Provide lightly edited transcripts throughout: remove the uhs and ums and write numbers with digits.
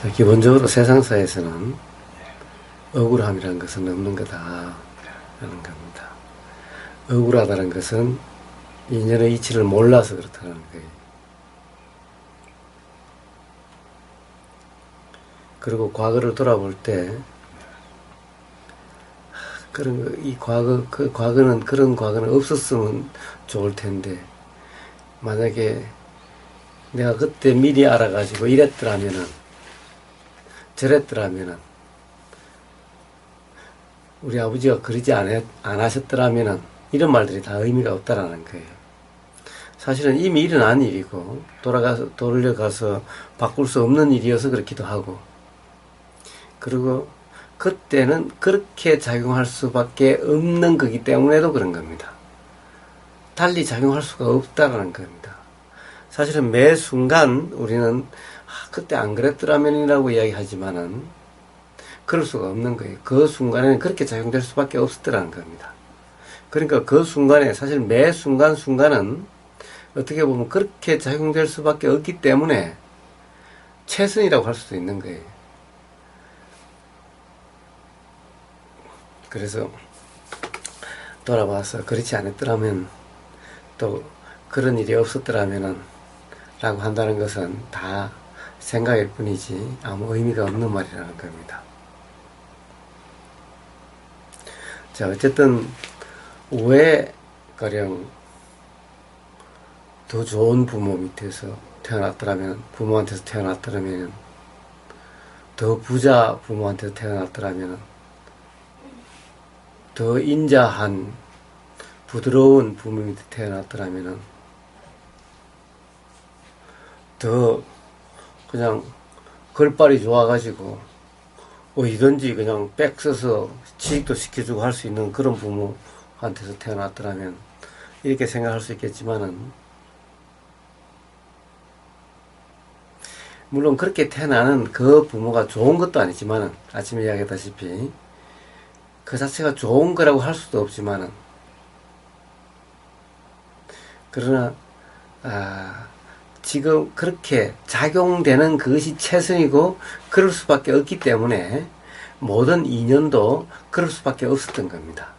자, 기본적으로 세상사에서는 억울함이라는 것은 없는 거다라는 겁니다. 억울하다는 것은 인연의 이치를 몰라서 그렇다는 거예요. 그리고 과거를 돌아볼 때 이 과거는 그런 과거는 없었으면 좋을 텐데, 만약에 내가 그때 미리 알아가지고 이랬더라면은, 저랬더라면은, 우리 아버지가 그러지 안 하셨더라면은, 이런 말들이 다 의미가 없다라는 거예요. 사실은 이미 일어난 일이고, 돌려가서 바꿀 수 없는 일이어서 그렇기도 하고, 그리고 그때는 그렇게 작용할 수밖에 없는 거기 때문에도 그런 겁니다. 달리 작용할 수가 없다라는 겁니다. 사실은 매 순간 우리는 그때 안 그랬더라면이라고 이야기하지만은 그럴 수가 없는 거예요. 그 순간에는 그렇게 작용될 수밖에 없었더라는 겁니다. 그러니까 그 순간에 사실 매 순간은 어떻게 보면 그렇게 작용될 수밖에 없기 때문에 최선이라고 할 수도 있는 거예요. 그래서 돌아봐서 그렇지 않았더라면, 또 그런 일이 없었더라면은 라고 한다는 것은 다 생각일 뿐이지 아무 의미가 없는 말이라는 겁니다. 자, 어쨌든 왜 가령 더 좋은 부모 밑에서 태어났더라면, 부모한테서 태어났더라면, 더 부자 부모한테서 태어났더라면, 더 인자한 부드러운 부모 밑에 태어났더라면, 더 그냥 걸발이 좋아가지고 어디든지 그냥 빽 써서 취직도 시켜주고 할 수 있는 그런 부모한테서 태어났더라면 이렇게 생각할 수 있겠지만은, 물론 그렇게 태어나는 그 부모가 좋은 것도 아니지만은, 아침에 이야기했다시피 그 자체가 좋은 거라고 할 수도 없지만은, 그러나 지금 그렇게 작용되는 그것이 최선이고 그럴 수밖에 없기 때문에 모든 인연도 그럴 수밖에 없었던 겁니다.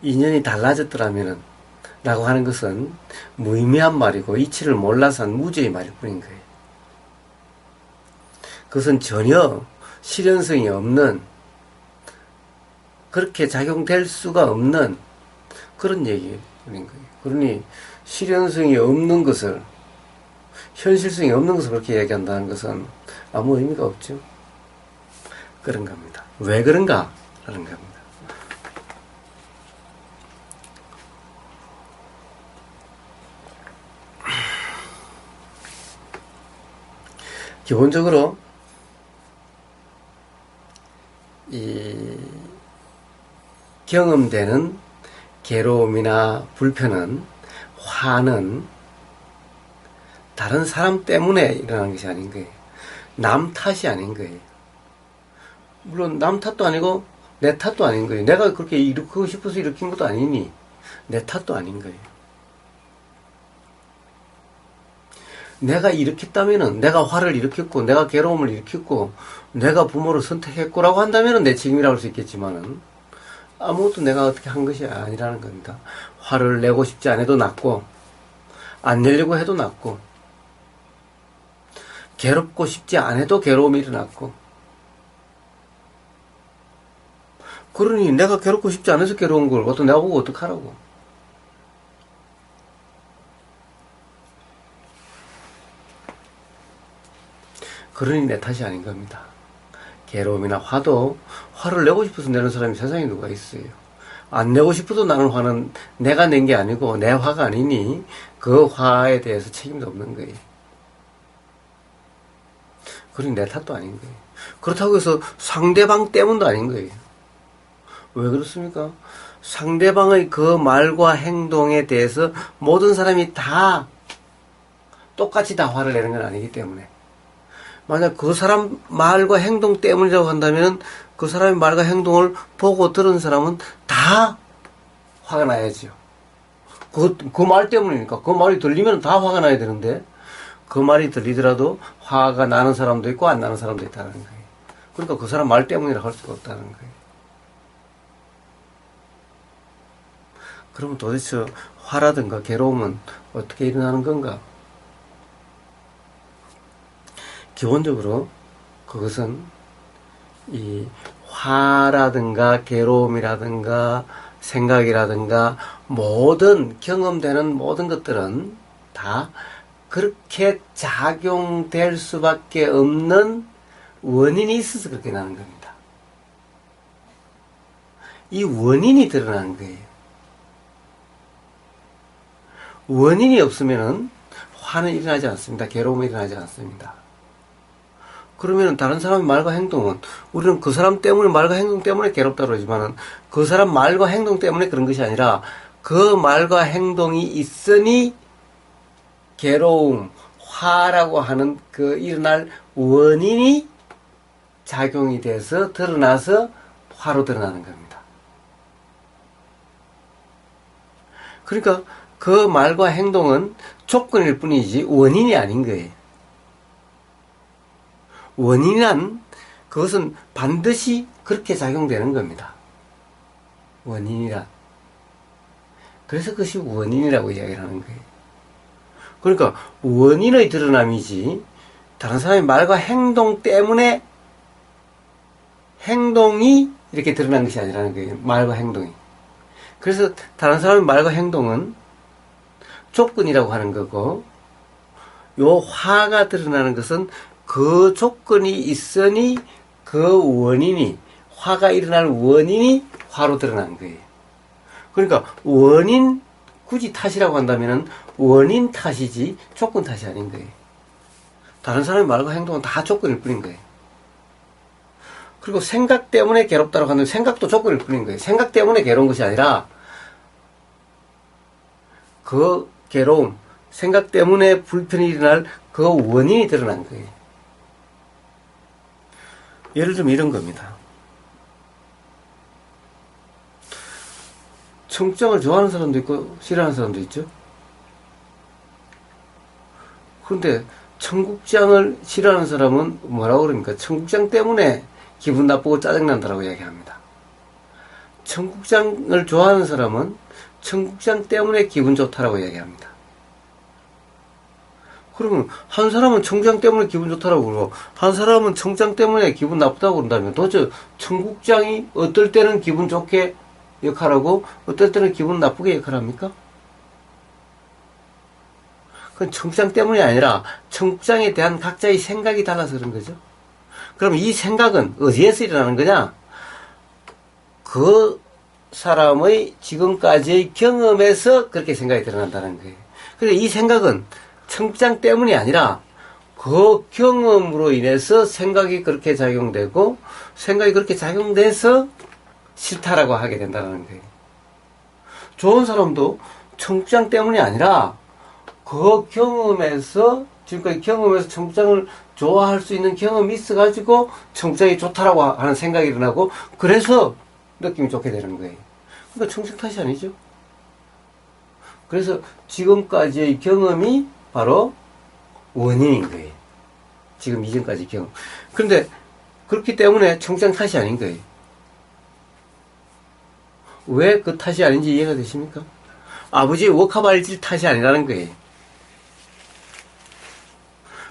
인연이 달라졌더라면은 라고 하는 것은 무의미한 말이고 이치를 몰라서 한 무죄의 말일 뿐인 거예요. 그것은 전혀 실현성이 없는, 그렇게 작용될 수가 없는 그런 얘기인 거예요. 그러니 실현성이 없는 것을, 현실성이 없는 것을 그렇게 얘기한다는 것은 아무 의미가 없죠. 그런 겁니다. 왜 그런가? 라는 겁니다. 기본적으로 이 경험되는 괴로움이나 불편은, 화는 다른 사람 때문에 일어나는 것이 아닌 거예요. 남 탓이 아닌 거예요. 물론 남 탓도 아니고 내 탓도 아닌 거예요. 내가 그렇게 일으키고 싶어서 일으킨 것도 아니니 내 탓도 아닌 거예요. 내가 일으켰다면은, 내가 화를 일으켰고 내가 괴로움을 일으켰고 내가 부모를 선택했고라고 한다면은 내 책임이라고 할 수 있겠지만은, 아무것도 내가 어떻게 한 것이 아니라는 겁니다. 화를 내고 싶지 않아도 났고, 안 내려고 해도 났고, 괴롭고 싶지 않아도 괴로움이 일어났고, 그러니 내가 괴롭고 싶지 않아서 괴로운 걸 어떤 내가 보고 어떡하라고. 그러니 내 탓이 아닌 겁니다. 괴로움이나 화도, 화를 내고 싶어서 내는 사람이 세상에 누가 있어요. 안 내고 싶어도 나는 화는 내가 낸 게 아니고 내 화가 아니니 그 화에 대해서 책임도 없는 거예요. 그러니 내 탓도 아닌 거예요. 그렇다고 해서 상대방 때문도 아닌 거예요. 왜 그렇습니까? 상대방의 그 말과 행동에 대해서 모든 사람이 다 똑같이 다 화를 내는 건 아니기 때문에, 만약 그 사람 말과 행동 때문이라고 한다면 그 사람의 말과 행동을 보고 들은 사람은 다 화가 나야죠. 그 말 때문이니까. 그 말이 들리면 다 화가 나야 되는데, 그 말이 들리더라도 화가 나는 사람도 있고 안 나는 사람도 있다는 거예요. 그러니까 그 사람 말 때문이라 할 수가 없다는 거예요. 그러면 도대체 화라든가 괴로움은 어떻게 일어나는 건가? 기본적으로 그것은 이 화라든가 괴로움이라든가 생각이라든가 모든 경험되는 모든 것들은 다 그렇게 작용될 수밖에 없는 원인이 있어서 그렇게 나는 겁니다. 이 원인이 드러나는 거예요. 원인이 없으면은 화는 일어나지 않습니다. 괴로움이 일어나지 않습니다. 그러면 다른 사람의 말과 행동은 우리는 그 사람 때문에 말과 행동 때문에 괴롭다 그러지만은 그 사람 말과 행동 때문에 그런 것이 아니라 그 말과 행동이 있으니 괴로움, 화라고 하는 그 일어날 원인이 작용이 돼서 드러나서 화로 드러나는 겁니다. 그러니까 그 말과 행동은 조건일 뿐이지 원인이 아닌 거예요. 원인이란 그것은 반드시 그렇게 작용되는 겁니다. 원인이란. 그래서 그것이 원인이라고 이야기를 하는 거예요. 그러니까 원인의 드러남이지 다른 사람의 말과 행동 때문에 행동이 이렇게 드러난 것이 아니라는 거예요. 말과 행동이. 그래서 다른 사람의 말과 행동은 조건이라고 하는 거고 요 화가 드러나는 것은 그 조건이 있으니 그 원인이 화가 일어날 원인이 화로 드러나는 거예요. 그러니까 원인 굳이 탓이라고 한다면 원인 탓이지 조건 탓이 아닌 거예요. 다른 사람의 말과 행동은 다 조건일 뿐인 거예요. 그리고 생각 때문에 괴롭다고 하는 생각도 조건일 뿐인 거예요. 생각 때문에 괴로운 것이 아니라 그 괴로움, 생각 때문에 불편이 일어날 그 원인이 드러난 거예요. 예를 들면 이런 겁니다. 청국장을 좋아하는 사람도 있고 싫어하는 사람도 있죠. 그런데 청국장을 싫어하는 사람은 뭐라고 그럽니까? 청국장 때문에 기분 나쁘고 짜증난다라고 이야기합니다. 청국장을 좋아하는 사람은 청국장 때문에 기분 좋다라고 이야기합니다. 그러면 한 사람은 청국장 때문에 기분 좋다라고 그러고 한 사람은 청국장 때문에 기분 나쁘다고 그런다면 도대체 청국장이 어떨 때는 기분 좋게 역할하고 어떨 때는 기분 나쁘게 역할합니까? 그건 청국장 때문이 아니라 청국장에 대한 각자의 생각이 달라서 그런 거죠. 그럼 이 생각은 어디에서 일어나는 거냐? 그 사람의 지금까지의 경험에서 그렇게 생각이 드러난다는 거예요. 그러니까 이 생각은 청국장 때문이 아니라 그 경험으로 인해서 생각이 그렇게 작용되고 생각이 그렇게 작용돼서 싫다라고 하게 된다는 거예요. 좋은 사람도 청국장 때문이 아니라 그 경험에서 지금까지 경험에서 청국장을 좋아할 수 있는 경험이 있어가지고 청국장이 좋다라고 하는 생각이 일어나고 그래서 느낌이 좋게 되는 거예요. 그러니까 청국장 탓이 아니죠. 그래서 지금까지의 경험이 바로 원인인 거예요. 지금 이전까지 경험. 그런데 그렇기 때문에 청국장 탓이 아닌 거예요. 왜 그 탓이 아닌지 이해가 되십니까? 아버지의 워카발질 탓이 아니라는 거예요.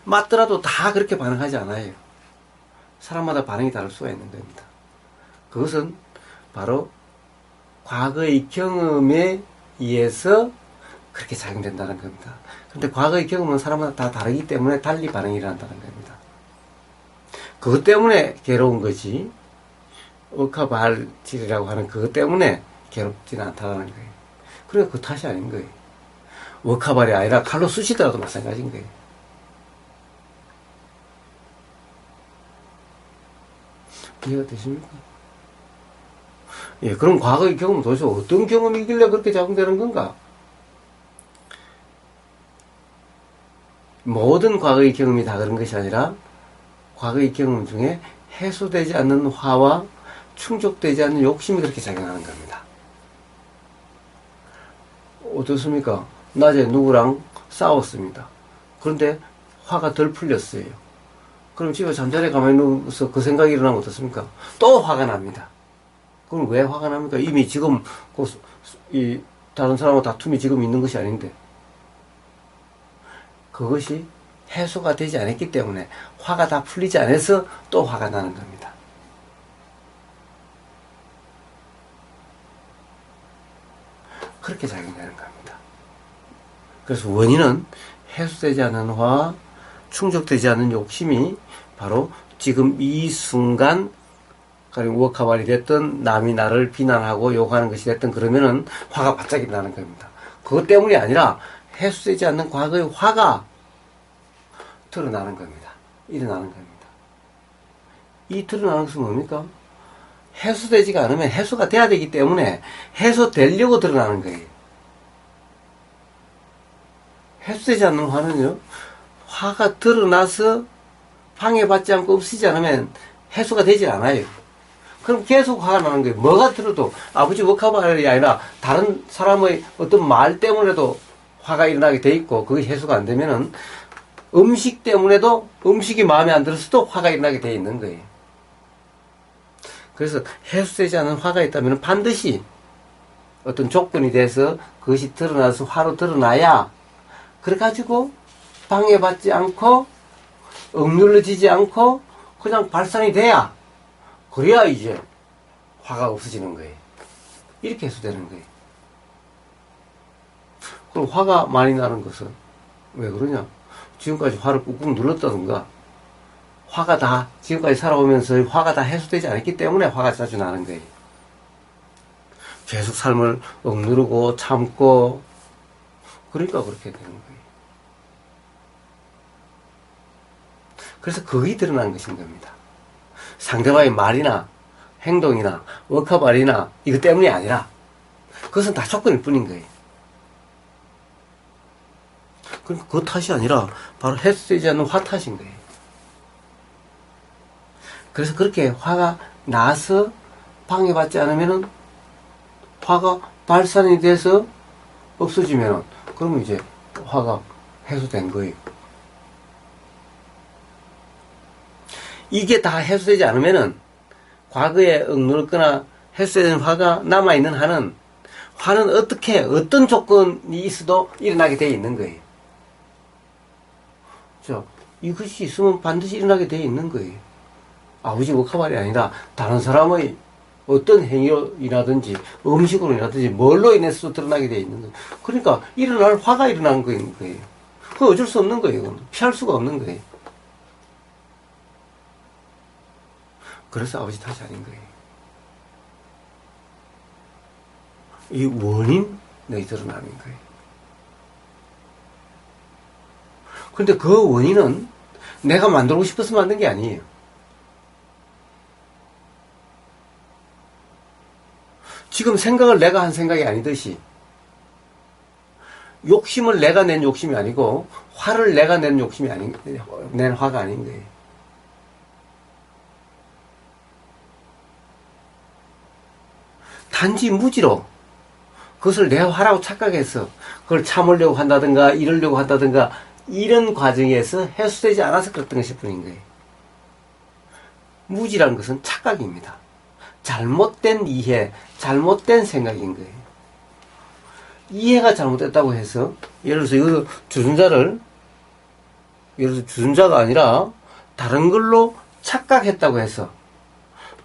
맞더라도 다 그렇게 반응하지 않아요. 사람마다 반응이 다를 수가 있는 겁니다. 그것은 바로 과거의 경험에 의해서 그렇게 작용된다는 겁니다. 그런데 과거의 경험은 사람마다 다 다르기 때문에 달리 반응이 일어난다는 겁니다. 그것 때문에 괴로운 거지 억하발질이라고 하는 그것 때문에 괴롭지는 않다는 거예요. 그러니까 그 탓이 아닌 거예요. 억하발이 아니라 칼로 쑤시더라도 마찬가지인 거예요. 이해가 되십니까? 예, 그럼 과거의 경험은 도대체 어떤 경험이길래 그렇게 작용되는 건가? 모든 과거의 경험이 다 그런 것이 아니라 과거의 경험 중에 해소되지 않는 화와 충족되지 않는 욕심이 그렇게 작용하는 겁니다. 어떻습니까? 낮에 누구랑 싸웠습니다. 그런데 화가 덜 풀렸어요. 그럼 집에 잠자리에 가만히 누워서 그 생각이 일어나면 어떻습니까? 또 화가 납니다. 그럼 왜 화가 납니까? 이미 지금 이 다른 사람하고 다툼이 지금 있는 것이 아닌데, 그것이 해소가 되지 않았기 때문에 화가 다 풀리지 않아서 또 화가 나는 겁니다. 그렇게 작용되는 겁니다. 그래서 원인은 해소되지 않은 화, 충족되지 않은 욕심이 바로 지금 이 순간 워커발이 됐든 남이 나를 비난하고 욕하는 것이 됐든 그러면은 화가 바짝 나는 겁니다. 그것 때문이 아니라 해소되지 않는 과거의 화가 드러나는 겁니다. 일어나는 겁니다. 이 드러나는 것은 뭡니까? 해소되지가 않으면 해소가 돼야 되기 때문에 해소되려고 드러나는 거예요. 해소되지 않는 화는요, 화가 드러나서 방해받지 않고 없어지지 않으면 해소가 되지 않아요. 그럼 계속 화가 나는 거예요. 뭐가 들어도 아버지 워커발이 아니라 다른 사람의 어떤 말 때문에도 화가 일어나게 돼 있고 그게 해소가 안 되면은 음식 때문에도 음식이 마음에 안 들어서도 화가 일어나게 돼 있는 거예요. 그래서 해소되지 않은 화가 있다면 반드시 어떤 조건이 돼서 그것이 드러나서 화로 드러나야 그래가지고 방해받지 않고 억눌러지지 않고 그냥 발산이 돼야 그래야 이제 화가 없어지는 거예요. 이렇게 해소되는 거예요. 그럼 화가 많이 나는 것은 왜 그러냐? 지금까지 화를 꾹꾹 눌렀다든가 화가 다 지금까지 살아오면서 화가 다 해소되지 않았기 때문에 화가 자주 나는 거예요. 계속 삶을 억누르고 참고 그러니까 그렇게 되는 거예요. 그래서 그게 드러난 것인 겁니다. 상대방의 말이나 행동이나 워커발이나 이것 때문이 아니라 그것은 다 조건일 뿐인 거예요. 그러니까 그 탓이 아니라 바로 해소되지 않는 화 탓인 거예요. 그래서 그렇게 화가 나서 방해받지 않으면은 화가 발산이 돼서 없어지면은 그러면 이제 화가 해소된 거예요. 이게 다 해소되지 않으면은 과거에 억눌렀거나 해소된 화가 남아있는 화는 어떻게 어떤 조건이 있어도 일어나게 되어 있는 거예요. 자, 이것이 있으면 반드시 일어나게 되어 있는 거예요. 아버지 워커발이 아니라 다른 사람의 어떤 행위로라든지 음식으로라든지 뭘로 인해서도 드러나게 되어 있는 거예요. 그러니까 일어날 화가 일어난 거예요. 그건 어쩔 수 없는 거예요. 그건 피할 수가 없는 거예요. 그래서 아버지 탓이 아닌 거예요. 이 원인이 드러나는 거예요. 그런데 그 원인은 내가 만들고 싶어서 만든 게 아니에요. 지금 생각을 내가 한 생각이 아니듯이 욕심을 내가 낸 욕심이 아니고 화를 내가 낸 욕심이 낸 화가 아닌 거예요. 단지 무지로 그것을 내 화라고 착각해서 그걸 참으려고 한다든가 이러려고 한다든가 이런 과정에서 해소되지 않아서 그랬던 것일 뿐인 거예요. 무지라는 것은 착각입니다. 잘못된 이해, 잘못된 생각인 거예요. 이해가 잘못됐다고 해서 예를 들어서 이거 주전자가 아니라 다른 걸로 착각했다고 해서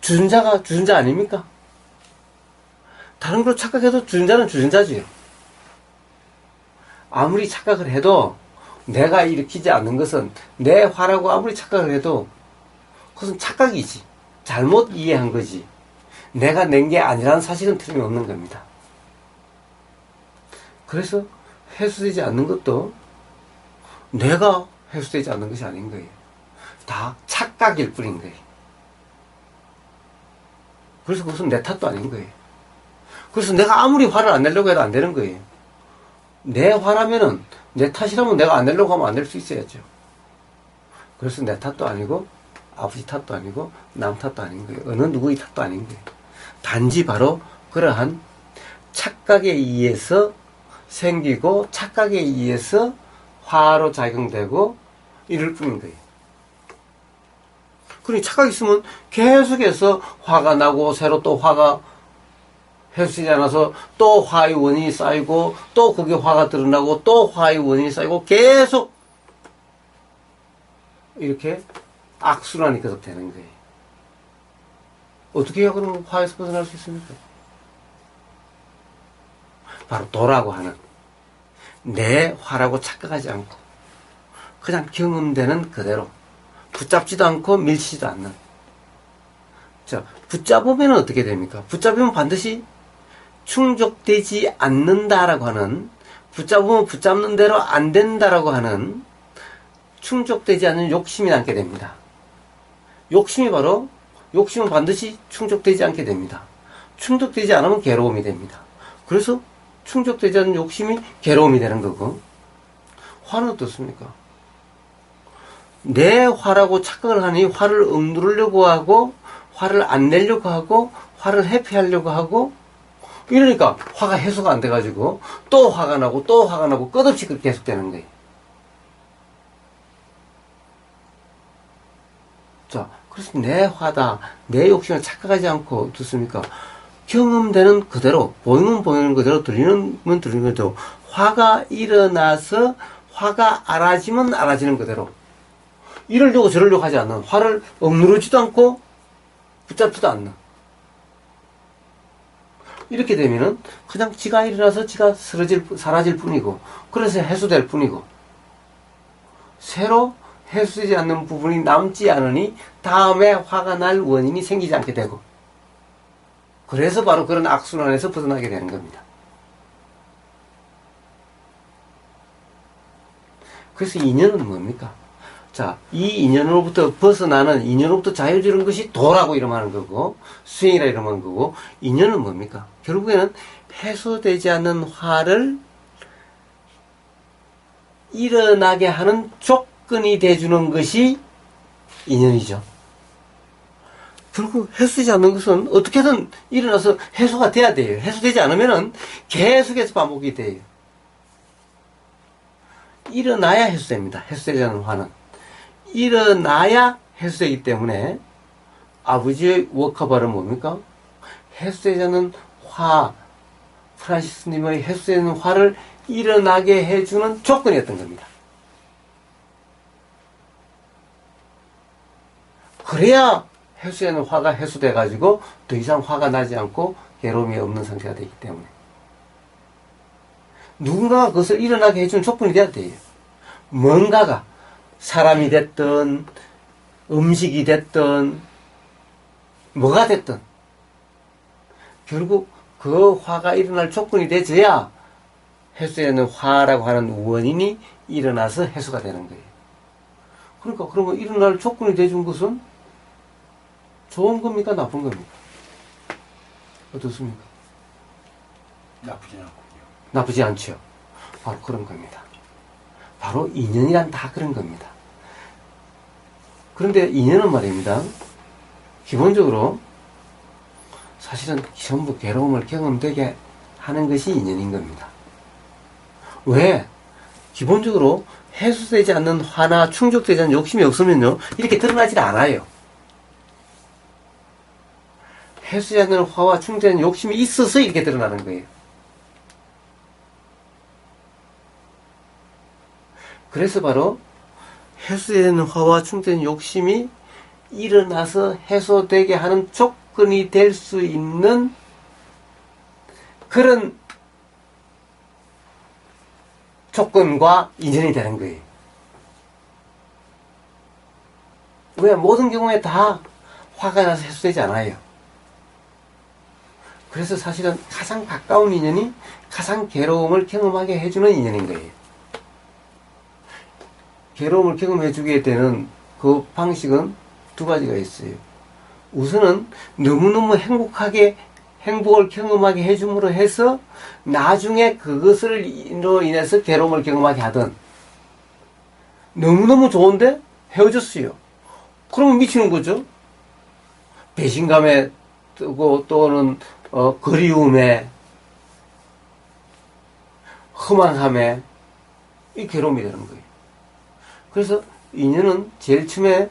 주전자가 주전자 아닙니까? 다른 걸로 착각해도 주전자는 주전자지요. 아무리 착각을 해도 내가 일으키지 않는 것은 내 화라고 아무리 착각을 해도 그것은 착각이지. 잘못 이해한 거지. 내가 낸 게 아니라는 사실은 틀림없는 겁니다. 그래서 해소되지 않는 것도 내가 해소되지 않는 것이 아닌 거예요. 다 착각일 뿐인 거예요. 그래서 그것은 내 탓도 아닌 거예요. 그래서 내가 아무리 화를 안 내려고 해도 안 되는 거예요. 내 화라면은 내 탓이라면 내가 안 내려고 하면 안 낼 수 있어야죠. 그래서 내 탓도 아니고 아버지 탓도 아니고 남 탓도 아닌 거예요. 어느 누구의 탓도 아닌 거예요. 단지 바로 그러한 착각에 의해서 생기고 착각에 의해서 화로 작용되고 이럴 뿐인 거예요. 그러니 착각이 있으면 계속해서 화가 나고 새로 또 화가 해소되지 않아서 또 화의 원인이 쌓이고 또 그게 화가 드러나고 또 화의 원인이 쌓이고 계속 이렇게 악순환이 계속 되는 거예요. 어떻게 해야 그럼 화에서 벗어날 수 있습니까? 바로 도라고 하는 내 화라고 착각하지 않고 그냥 경험되는 그대로 붙잡지도 않고 밀치지도 않는. 자, 붙잡으면 어떻게 됩니까? 붙잡으면 반드시 충족되지 않는다라고 하는, 붙잡으면 붙잡는 대로 안 된다라고 하는 충족되지 않는 욕심이 남게 됩니다. 욕심은 반드시 충족되지 않게 됩니다. 충족되지 않으면 괴로움이 됩니다. 그래서 충족되지 않는 욕심이 괴로움이 되는 거고, 화는 어떻습니까? 내 화라고 착각을 하니 화를 억누르려고 하고 화를 안 내려고 하고 화를 회피하려고 하고 이러니까 화가 해소가 안 돼가지고 또 화가 나고 또 화가 나고 끝없이 그렇게 계속되는 거예요. 자, 그래서 내 화다, 내 욕심을 착각하지 않고 어떻습니까? 경험되는 그대로, 보이면 보이는 그대로, 들리면 들리는 그대로, 화가 일어나서 화가 알아지면 알아지는 그대로, 이러려고 저러려고 하지 않는, 화를 억누르지도 않고 붙잡지도 않는, 이렇게 되면은 그냥 지가 일어나서 지가 사라질 뿐이고, 그래서 해소될 뿐이고, 새로 해소되지 않는 부분이 남지 않으니 다음에 화가 날 원인이 생기지 않게 되고, 그래서 바로 그런 악순환에서 벗어나게 되는 겁니다. 그래서 인연은 뭡니까? 자, 이 인연으로부터 벗어나는, 인연으로부터 자유지는 것이 도라고 이름하는 거고, 수행이라 이름하는 거고, 인연은 뭡니까? 결국에는 해소되지 않는 화를 일어나게 하는 조건이 돼주는 것이 인연이죠. 결국 해소되지 않는 것은 어떻게든 일어나서 해소가 돼야 돼요. 해소되지 않으면 계속해서 반복이 돼요. 일어나야 해소됩니다. 해소되지 않는 화는. 일어나야 해소되기 때문에 아버지의 워커발은 뭡니까? 해소되지 않는 화, 프란시스님의 해소되지 않는 화를 일어나게 해주는 조건이었던 겁니다. 그래야 해소되는 화가 해소돼가지고 더 이상 화가 나지 않고 괴로움이 없는 상태가 되기 때문에 누군가가 그것을 일어나게 해주는 조건이 돼야 돼요. 뭔가가 사람이 됐든 음식이 됐든 뭐가 됐든 결국 그 화가 일어날 조건이 돼줘야 해소되는 화라고 하는 원인이 일어나서 해소가 되는 거예요. 그러니까 그러면 일어날 조건이 돼준 것은 좋은 겁니까? 나쁜 겁니까? 어떻습니까? 나쁘지 않군요. 나쁘지 않죠. 바로 그런 겁니다. 바로 인연이란 다 그런 겁니다. 그런데 인연은 말입니다. 기본적으로 사실은 전부 괴로움을 경험되게 하는 것이 인연인 겁니다. 왜? 기본적으로 해소되지 않는 화나 충족되지 않는 욕심이 없으면요, 이렇게 드러나질 않아요. 해소되지 않는 화와 충족되지 않는 욕심이 있어서 이렇게 드러나는 거예요. 그래서 바로 해소되는 화와 충족되는 욕심이 일어나서 해소되게 하는 조건이 될 수 있는 그런 조건과 인연이 되는 거예요. 왜? 모든 경우에 다 화가 나서 해소되지 않아요. 그래서 사실은 가장 가까운 인연이 가장 괴로움을 경험하게 해주는 인연인 거예요. 괴로움을 경험해주게 되는 그 방식은 두 가지가 있어요. 우선은 너무너무 행복을 경험하게 해줌으로 해서 나중에 그것으로 인해서 괴로움을 경험하게 하든, 너무너무 좋은데 헤어졌어요. 그러면 미치는 거죠. 배신감에 뜨고 또는 그리움에, 허망함에 이 괴로움이 되는 거예요. 그래서 인연은 제일 처음에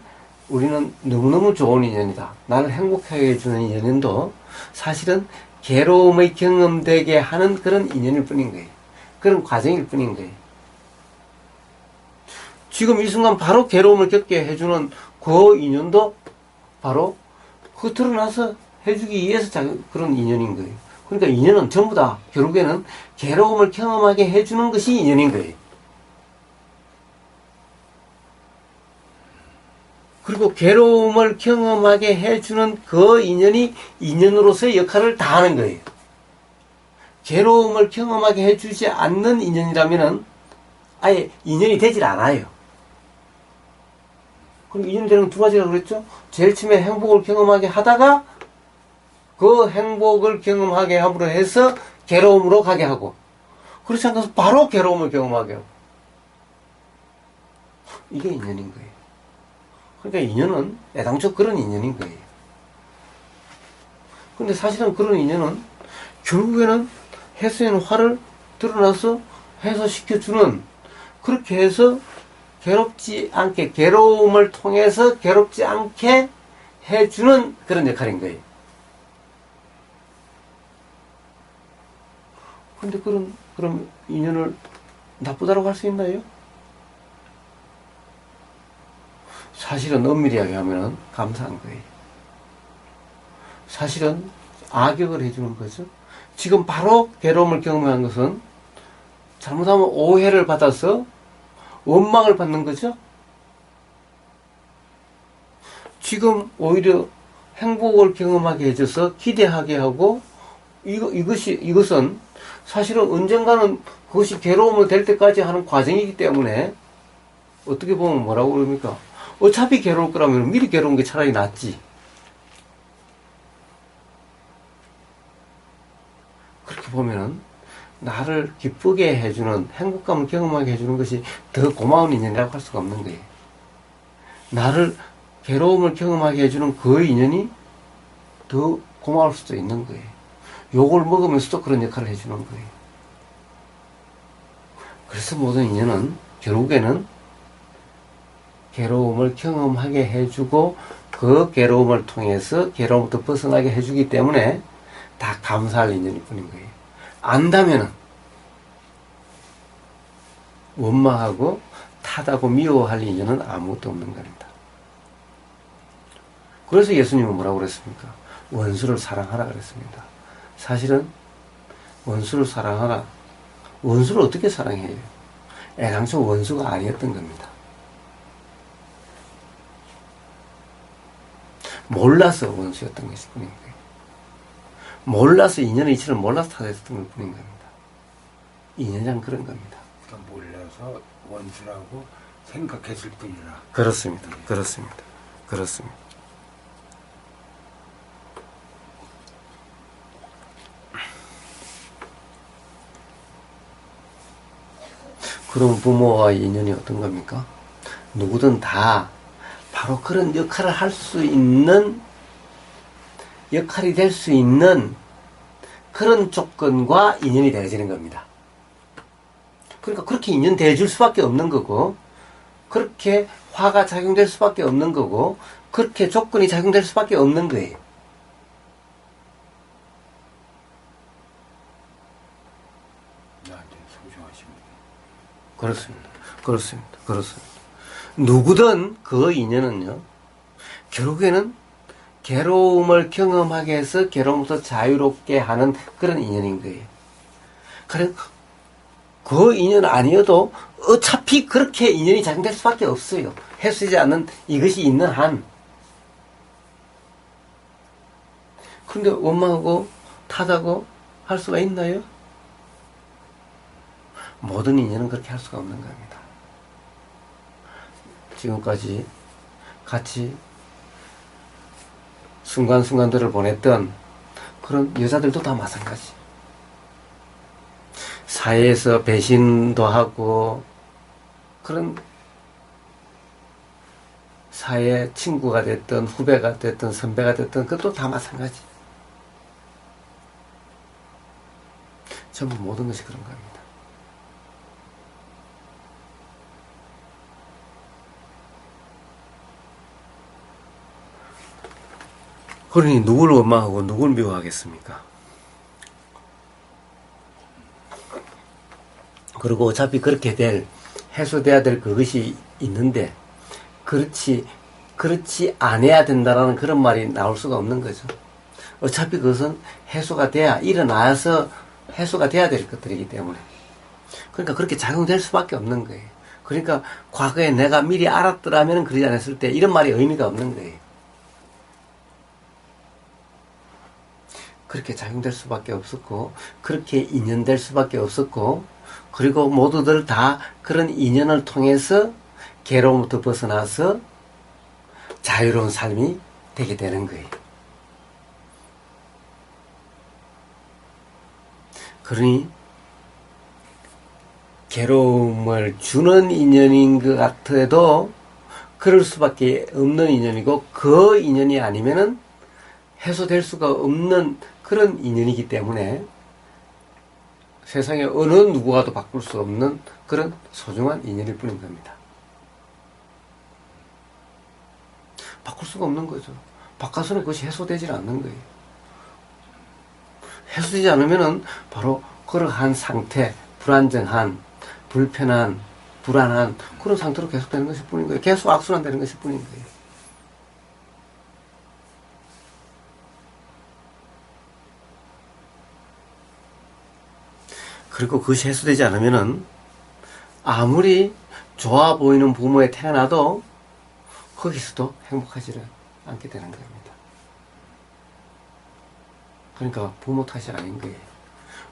우리는 너무너무 좋은 인연이다. 나를 행복하게 해주는 인연도 사실은 괴로움의 경험되게 하는 그런 인연일 뿐인 거예요. 그런 과정일 뿐인 거예요. 지금 이 순간 바로 괴로움을 겪게 해주는 그 인연도 바로 그 드러나서 해주기 위해서 그런 인연인 거예요. 그러니까 인연은 전부 다 결국에는 괴로움을 경험하게 해주는 것이 인연인 거예요. 그리고 괴로움을 경험하게 해주는 그 인연이 인연으로서의 역할을 다 하는 거예요. 괴로움을 경험하게 해주지 않는 인연이라면은 아예 인연이 되질 않아요. 그럼 인연이 되는 두 가지라고 그랬죠? 제일 처음에 행복을 경험하게 하다가 그 행복을 경험하게 함으로 해서 괴로움으로 가게 하고, 그렇지 않아서 바로 괴로움을 경험하게 하고. 이게 인연인 거예요. 그러니까 인연은 애당초 그런 인연인 거예요. 근데 사실은 그런 인연은 결국에는 해소에는 화를 드러나서 해소시켜주는, 그렇게 해서 괴롭지 않게, 괴로움을 통해서 괴롭지 않게 해주는 그런 역할인 거예요. 근데 그럼 인연을 나쁘다고 할 수 있나요? 사실은 엄밀히 이야기하면 감사한 거예요. 사실은 악역을 해주는 거죠. 지금 바로 괴로움을 경험한 것은 잘못하면 오해를 받아서 원망을 받는 거죠. 지금 오히려 행복을 경험하게 해줘서 기대하게 하고, 이것은 사실은 언젠가는 그것이 괴로움을 될 때까지 하는 과정이기 때문에 어떻게 보면 뭐라고 그럽니까? 어차피 괴로울 거라면 미리 괴로운 게 차라리 낫지. 그렇게 보면은 나를 기쁘게 해주는, 행복감을 경험하게 해주는 것이 더 고마운 인연이라고 할 수가 없는 거예요. 나를 괴로움을 경험하게 해주는 그 인연이 더 고마울 수도 있는 거예요. 욕을 먹으면서도 그런 역할을 해주는 거예요. 그래서 모든 인연은 결국에는 괴로움을 경험하게 해주고 그 괴로움을 통해서 괴로움부터 벗어나게 해주기 때문에 다 감사할 인연일 뿐인 거예요. 안다면은 원망하고 탓하고 미워할 인연은 아무것도 없는 겁니다. 그래서 예수님은 뭐라고 그랬습니까? 원수를 사랑하라 그랬습니다. 사실은 원수를 사랑하라. 원수를 어떻게 사랑해요? 애당초 원수가 아니었던 겁니다. 몰라서 원수였던 것일 뿐인 거예요. 몰라서 인연의 이치를 몰라서 탓했던 것 뿐인 겁니다. 인연이란 그런 겁니다. 그러니까 몰라서 원수라고 생각했을 뿐이라. 그렇습니다. 그렇습니다. 그렇습니다. 그럼 부모와의 인연이 어떤 겁니까? 누구든 다 바로 그런 역할을 할 수 있는, 역할이 될 수 있는 그런 조건과 인연이 되어지는 겁니다. 그러니까 그렇게 인연 대해줄 수밖에 없는 거고, 그렇게 화가 작용될 수밖에 없는 거고, 그렇게 조건이 작용될 수밖에 없는 거예요. 나한테 소중하십니다. 그렇습니다. 그렇습니다. 그렇습니다. 누구든 그 인연은요, 결국에는 괴로움을 경험하게 해서 괴로움부터 자유롭게 하는 그런 인연인 거예요. 그래, 그 인연 아니어도 어차피 그렇게 인연이 작용될 수밖에 없어요. 해수지 않는 이것이 있는 한. 그런데 원망하고 탓하고 할 수가 있나요? 모든 인연은 그렇게 할 수가 없는 겁니다. 지금까지 같이 순간순간들을 보냈던 그런 여자들도 다 마찬가지. 사회에서 배신도 하고, 그런 사회 친구가 됐든 후배가 됐든 선배가 됐든 그것도 다 마찬가지. 전부 모든 것이 그런 겁니다. 그러니 누굴 원망하고 누굴 미워하겠습니까? 그리고 어차피 그렇게 해소돼야 될 그것이 있는데, 그렇지 않아야 된다라는 그런 말이 나올 수가 없는 거죠. 어차피 그것은 해소가 돼야, 일어나서 해소가 돼야 될 것들이기 때문에. 그러니까 그렇게 작용될 수밖에 없는 거예요. 그러니까 과거에 내가 미리 알았더라면 그러지 않았을 때 이런 말이 의미가 없는 거예요. 그렇게 작용될 수밖에 없었고, 그렇게 인연될 수밖에 없었고, 그리고 모두들 다 그런 인연을 통해서 괴로움부터 벗어나서 자유로운 삶이 되게 되는 거예요. 그러니 괴로움을 주는 인연인 것 같아도 그럴 수밖에 없는 인연이고, 그 인연이 아니면은 해소될 수가 없는 그런 인연이기 때문에 세상에 어느 누구와도 바꿀 수 없는 그런 소중한 인연일 뿐인 겁니다. 바꿀 수가 없는 거죠. 바꿔서는 그것이 해소되질 않는 거예요. 해소되지 않으면은 바로 그러한 상태, 불안정한, 불편한, 불안한 그런 상태로 계속되는 것일 뿐인 거예요. 계속 악순환되는 것일 뿐인 거예요. 그리고 그것이 해소되지 않으면은 아무리 좋아 보이는 부모에 태어나도 거기서도 행복하지를 않게 되는 겁니다. 그러니까 부모 탓이 아닌 거예요.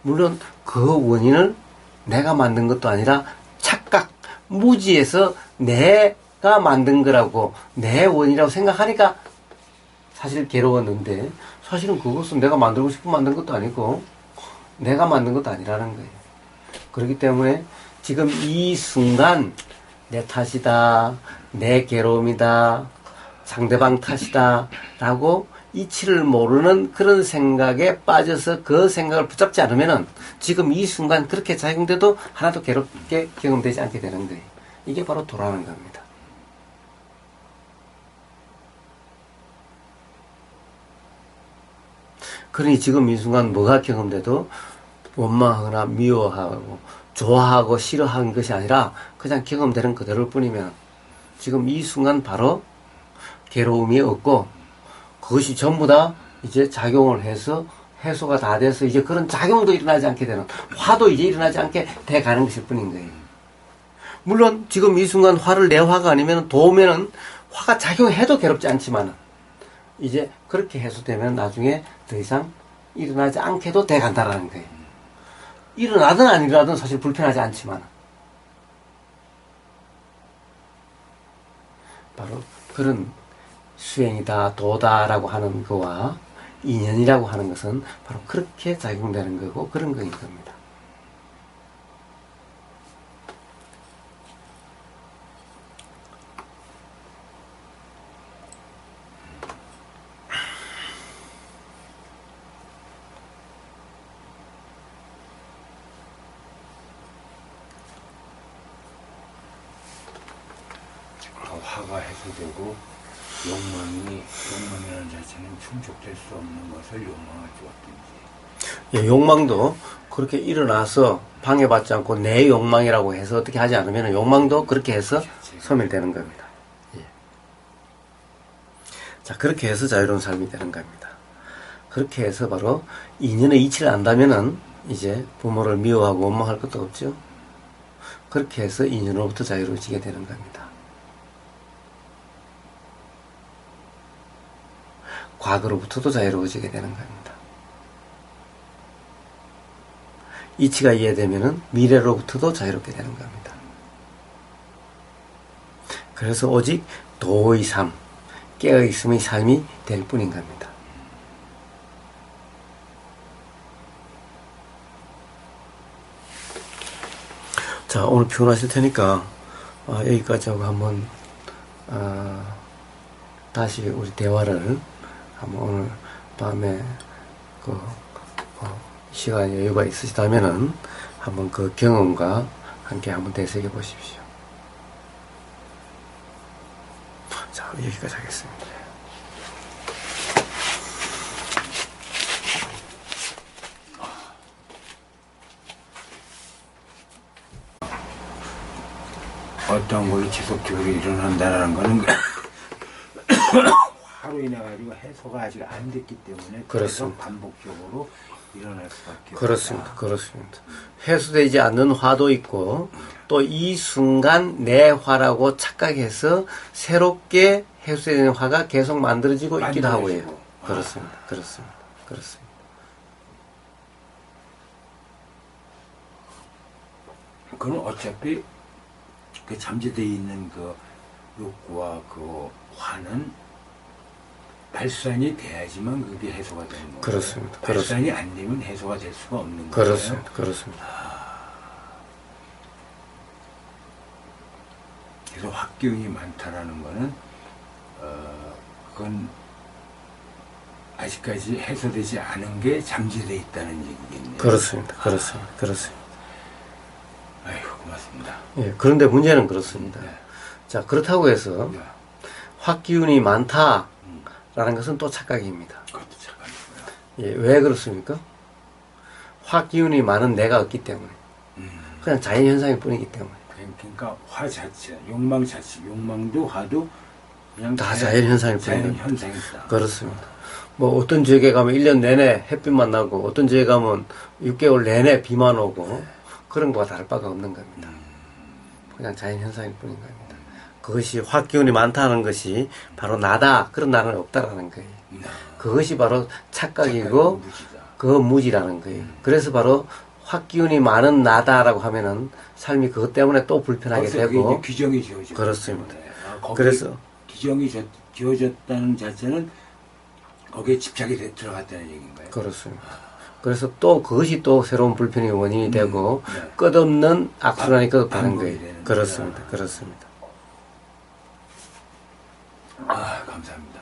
물론 그 원인을 내가 만든 것도 아니라 착각, 무지에서 내가 만든 거라고, 내 원인이라고 생각하니까 사실 괴로웠는데, 사실은 그것은 내가 만들고 싶어 만든 것도 아니고 내가 만든 것도 아니라는 거예요. 그렇기 때문에 지금 이 순간 내 탓이다, 내 괴로움이다, 상대방 탓이다 라고 이치를 모르는 그런 생각에 빠져서 그 생각을 붙잡지 않으면은 지금 이 순간 그렇게 작용돼도 하나도 괴롭게 경험되지 않게 되는 거예요. 이게 바로 도라는 겁니다. 그러니 지금 이 순간 뭐가 경험돼도 원망하거나 미워하고 좋아하고 싫어하는 것이 아니라 그냥 경험되는 그대로일 뿐이면 지금 이 순간 바로 괴로움이 없고, 그것이 전부 다 이제 작용을 해서 해소가 다 돼서 이제 그런 작용도 일어나지 않게 되는, 화도 이제 일어나지 않게 돼 가는 것일 뿐인 거예요. 물론 지금 이 순간 화를 내 화가 아니면 도우면은 화가 작용해도 괴롭지 않지만 이제 그렇게 해소되면 나중에 더 이상 일어나지 않게도 돼 간다라는 거예요. 일어나든 안 일어나든 사실 불편하지 않지만 바로 그런 수행이다, 도다라고 하는 거와 인연이라고 하는 것은 바로 그렇게 작용되는 거고 그런 거인 겁니다. 화가 해소되고 욕망이라는 자체는 충족될 수 없는 것을 욕망을 주었든지. 예, 욕망도 그렇게 일어나서 방해받지 않고 내 욕망이라고 해서 어떻게 하지 않으면 욕망도 그렇게 해서 소멸되는 겁니다. 예. 자, 그렇게 해서 자유로운 삶이 되는 겁니다. 그렇게 해서 바로 인연의 이치를 안다면은 이제 부모를 미워하고 원망할 것도 없죠. 그렇게 해서 인연으로부터 자유로워지게 되는 겁니다. 과거로부터도 자유로워지게 되는 겁니다. 이치가 이해되면은 미래로부터도 자유롭게 되는 겁니다. 그래서 오직 도의 삶, 깨어있음의 삶이 될 뿐인 겁니다. 자, 오늘 피곤하실 테니까 여기까지 하고 한번 다시 우리 대화를 한번 오늘 밤에 시간 여유가 있으시다면은 한번 그 경험과 함께 한번 되새겨 보십시오. 자, 여기까지 하겠습니다. 어떤 걸로 지속적으로 일어난다는 거는 화로 인해 가지고 해소가 아직 안 됐기 때문에 계속 그렇습니다. 반복적으로 일어날 수밖에 그렇습니다. 없다. 그렇습니다. 해소되지 않는 화도 있고 또 이 순간 내 화라고 착각해서 새롭게 해소되는 화가 계속 만들어지고 있기도 하고요. 만들어지고. 그렇습니다. 그렇습니다. 그렇습니다. 그건 어차피 그 잠재되어 있는 그 욕구와 그 화는 발산이 돼야지만 그게 해소가 되는 거예요. 그렇습니다. 발산이 안 되면 해소가 될 수가 없는 거예요. 그렇습니다. 그렇습니다. 그래서 확기운이 많다라는 거는 그건 아직까지 해소되지 않은 게 잠재되어 있다는 얘기겠네요. 그렇습니다. 그렇습니다. 그렇습니다. 아이고 고맙습니다. 예, 그런데 문제는 그렇습니다. 네. 자, 그렇다고 해서 네. 화기운이 많다라는 것은 또 착각입니다. 그것도 착각이고요. 예, 왜 그렇습니까? 화기운이 많은 내가 없기 때문에. 그냥 자연현상일 뿐이기 때문에. 그러니까 화 자체, 욕망 자체, 욕망도 화도 그냥 다 자연현상일 뿐이에요. 자연현상이다. 그렇습니다. 뭐 어떤 지역에 가면 1년 내내 햇빛만 나고 어떤 지역에 가면 6개월 내내 비만 오고 그런 거와 다를 바가 없는 겁니다. 그냥 자연현상일 뿐인 겁니다. 그것이 화기운이 많다는 것이 바로 나다. 그런 나는 없다라는 거예요. 그것이 바로 착각이고 무지다. 그건 무지라는 거예요. 그래서 바로 화기운이 많은 나다라고 하면은 삶이 그것 때문에 또 불편하게 거기서 그게 되고 이제 규정이 지어져. 그렇습니다. 거기에 그래서 규정이 지어졌다는 자체는 거기에 집착이 들어갔다는 얘기인가요? 그렇습니다. 그래서 또 그것이 또 새로운 불편의 원인이 되고 네. 끝없는 악순환이 거듭하는 반복이 거예요. 되는 그렇습니다. 거야. 그렇습니다. 아 감사합니다.